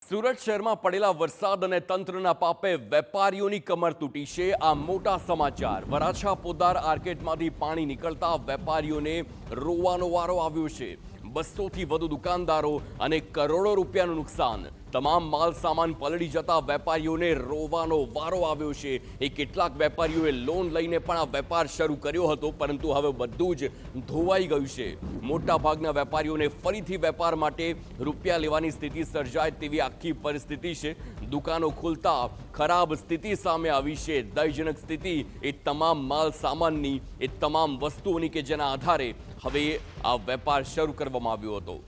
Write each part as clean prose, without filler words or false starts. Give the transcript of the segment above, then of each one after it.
સુરત શહેરમાં પડેલા વરસાદ અને તંત્રના પાપે વેપારીઓની કમર તૂટી છે। આ મોટા સમાચાર। વરાછા પોદાર આર્કેટમાંથી પાણી નીકળતા વેપારીઓને રોવાનો વારો આવ્યો છે। 200 થી વધુ દુકાનદારો અને કરોડો રૂપિયાનું નુકસાન। તમામ માલ સામાન પલળી જતા વેપારીઓને રોવાનો વારો આવ્યો છે। કેટલાક વેપારીઓએ લોન લઈને પણ આ વેપાર શરૂ કર્યો હતો, પરંતુ હવે બધું જ ધોવાઈ ગયું છે। મોટા ભાગના વેપારીઓને ફરીથી વેપાર માટે રૂપિયા લેવાની સ્થિતિ સર્જાય તેવી આખી પરિસ્થિતિ છે। દુકાનો ખુલતા ખરાબ સ્થિતિ સામે આવી છે। દયજનક સ્થિતિ એ તમામ માલ સામાનની, એ તમામ વસ્તુઓની કે જેના આધારે હવે આ વેપાર શરૂ કરવામાં આવ્યો હતો।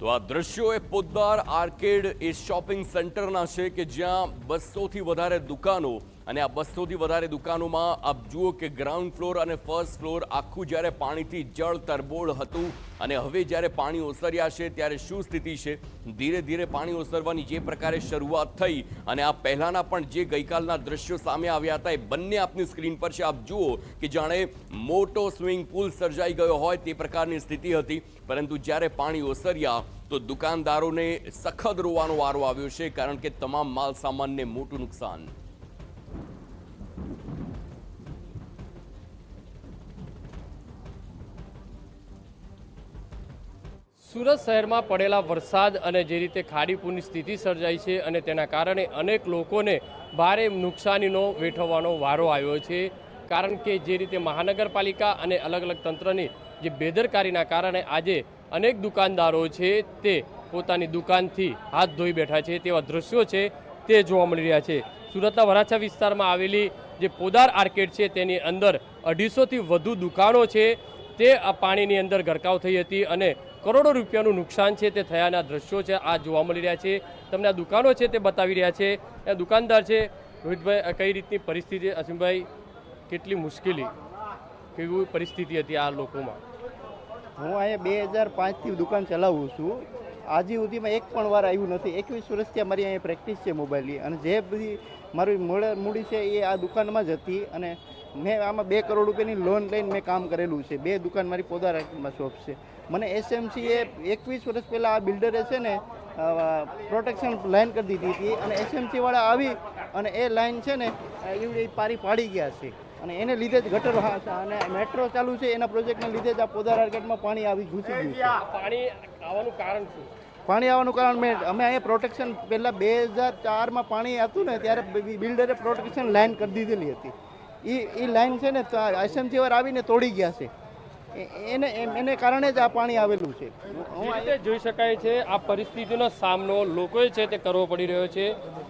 તો આ દ્રશ્યો એ પોદાર આર્કેડ એ શોપિંગ સેન્ટરના છે કે જ્યાં 200 થી વધારે દુકાનો અને આ 200 થી વધારે દુકાનોમાં આપ જુઓ કે ગ્રાઉન્ડ ફ્લોર અને ફર્સ્ટ ફ્લોર આખું જ્યારે પાણીથી જળ તરબોળ હતું અને હવે જ્યારે પાણી ઓસર્યા છે ત્યારે શું સ્થિતિ છે। ધીરે ધીરે પાણી ઓસરવાની જે પ્રકારે શરૂઆત થઈ અને આ પહેલાના પણ જે ગઈકાલના દ્રશ્યો સામે આવ્યા હતા એ બંને આપની સ્ક્રીન પર છે। આપ જુઓ કે જાણે મોટો સ્વિમિંગ પુલ સર્જાઈ ગયો હોય તે પ્રકારની સ્થિતિ હતી, પરંતુ જ્યારે પાણી ઓસર્યા તો દુકાનદારોને સખત રોવાનો વારો આવ્યો છે, કારણ કે તમામ માલ સામાનને મોટું નુકસાન। સુરત શહેરમાં પડેલા વરસાદ અને જે રીતે ખાડીપૂરની સ્થિતિ સર્જાઈ છે અને તેના કારણે અનેક લોકોને ભારે નુકસાનીનો વેઠવવાનો વારો આવ્યો છે, કારણ કે જે રીતે મહાનગરપાલિકા અને અલગ અલગ તંત્રની જે બેદરકારીના કારણે આજે અનેક દુકાનદારો છે તે પોતાની દુકાનથી હાથ ધોઈ બેઠા છે તેવા દ્રશ્યો છે તે જોવા મળી રહ્યા છે। સુરતના વરાછા વિસ્તારમાં આવેલી જે પોદાર આર્કેડ છે તેની અંદર 250થી વધુ દુકાનો છે તે આ પાણીની અંદર ગરકાવ થઈ હતી અને કરોડો રૂપિયાનું નુકસાન છે તે થયાના દ્રશ્યો છે આ જોવા મળી રહ્યા છે। તમને આ દુકાનો છે તે બતાવી રહ્યા છે। આ દુકાનદાર છે રોહિતભાઈ, કઈ રીતની પરિસ્થિતિ? અસીમભાઈ, કેટલી મુશ્કેલી, કેવી પરિસ્થિતિ હતી આ લોકોમાં? હું અહીંયા 2005થી દુકાન ચલાવું છું। આજે સુધીમાં એક પણ વાર આવ્યું નથી। 21 વર્ષથી મારી અહીંયા પ્રેક્ટિસ છે મોબાઈલની, અને જે બધી મારી મૂડી છે એ આ દુકાનમાં જ હતી, અને મેં આમાં 2 કરોડ રૂપિયાની લોન લઈને મેં કામ કરેલું છે। 2 દુકાન મારી પોદાર આર્કેડમાં શોપ છે। મને એસએમસી એ 21 વર્ષ પહેલાં આ બિલ્ડરે છે ને પ્રોટેક્શન લાઈન કરી દીધી હતી, અને એસએમસી વાળા આવી અને એ લાઈન છે ને એવડી પારી પાડી ગયા છે, અને એને લીધે જ ગટર અને મેટ્રો ચાલુ છે એના પ્રોજેક્ટના લીધે જ આ પોદાર આર્કેડમાં પાણી આવી ઘૂસી ગયું છે। પાણી આવવાનું કારણ શું? પાણી આવવાનું કારણ અમે અહીંયા પ્રોટેક્શન પહેલાં 2004માં પાણી હતું ને ત્યારે બિલ્ડરે પ્રોટેક્શન લાઈન કરી દીધેલી હતી। એ લાઈન છે ને એસએમસી વાર આવીને તોડી ગયા છે, એને કારણે જ આ પાણી આવેલું છે। જોઈ શકાય છે આ પરિસ્થિતિનો સામનો લોકોએ છે તે કરવો પડી રહ્યો છે।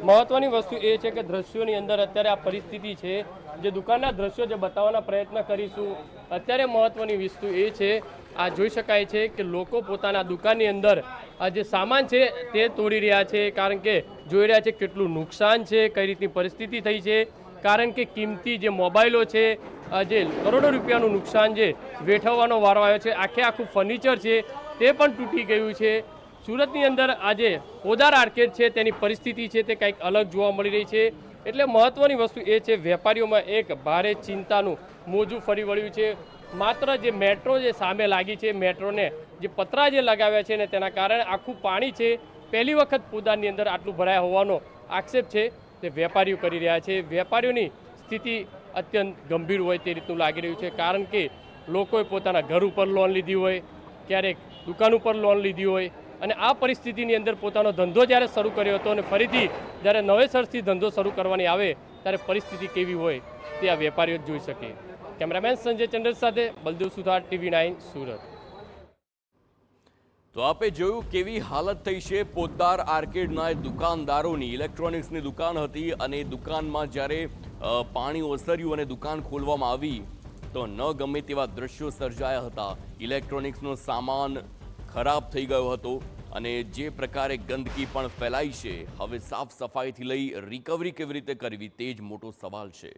મહત્વની વસ્તુ એ છે કે દ્રશ્યોની અંદર અત્યારે આ પરિસ્થિતિ છે, જે દુકાનના દ્રશ્યો જે બતાવવાના પ્રયત્ન કરીશું। અત્યારે મહત્વની વસ્તુ એ છે, આ જોઈ શકાય છે કે લોકો પોતાના દુકાનની અંદર આ જે સામાન છે તે તોડી રહ્યા છે, કારણ કે જોઈ રહ્યા છે કેટલું નુકસાન છે, કઈ રીતની પરિસ્થિતિ થઈ છે, કારણ કે કિંમતી જે મોબાઈલો છે, જે કરોડો રૂપિયાનું નુકસાન જે વેઠવવાનો વારો આવ્યો છે, આખું ફર્નિચર છે તે પણ તૂટી ગયું છે। સુરતની અંદર આજે પોદાર આર્કેડ છે તેની પરિસ્થિતિ છે તે કંઈક અલગ જોવા મળી રહી છે। એટલે મહત્વની વસ્તુ એ છે, વેપારીઓમાં એક ભારે ચિંતાનું મોજું ફરી વળ્યું છે। માત્ર જે મેટ્રો જે સામે લાગી છે, મેટ્રોને જે પતરા જે લગાવ્યા છે ને તેના કારણે આખું પાણી છે પહેલી વખત પોદારની અંદર આટલું ભરાયા હોવાનો આક્ષેપ છે તે વેપારીઓ કરી રહ્યા છે। વેપારીઓની સ્થિતિ અત્યંત ગંભીર હોય તે રીતનું લાગી રહ્યું છે, કારણ કે લોકોએ પોતાના ઘર ઉપર લોન લીધી હોય, ક્યારેક દુકાન ઉપર લોન લીધી હોય, અને આ પરિસ્થિતિની અંદર પોતાનો ધંધો જ્યારે શરૂ કર્યો હતો અને ફરીથી જ્યારે નવેસરથી ધંધો શરૂ કરવાની આવે ત્યારે પરિસ્થિતિ કેવી હોય તે આ વેપારીઓ જ જોઈ શકે। કેમેરામેન સંજય ચંદ્ર સાથે બલદેવ સુથાર, TV9 સુરત। તો આપે જોયું કેવી હાલત થઈ છે પોદાર આર્કેડના દુકાનદારોની। ઇલેક્ટ્રોનિક્સની દુકાન હતી અને દુકાનમાં જ્યારે પાણી ઓસર્યું અને દુકાન ખોલવામાં આવી તો ન ગમે તેવા દ્રશ્યો સર્જાયા હતા। ઇલેક્ટ્રોનિક્સનો સામાન ખરાબ થઈ ગયો હતો અને જે પ્રકારે ગંદકી પણ ફેલાઈ છે, હવે સાફ સફાઈથી લઈ રિકવરી કેવી રીતે કરવી તે જ મોટો સવાલ છે।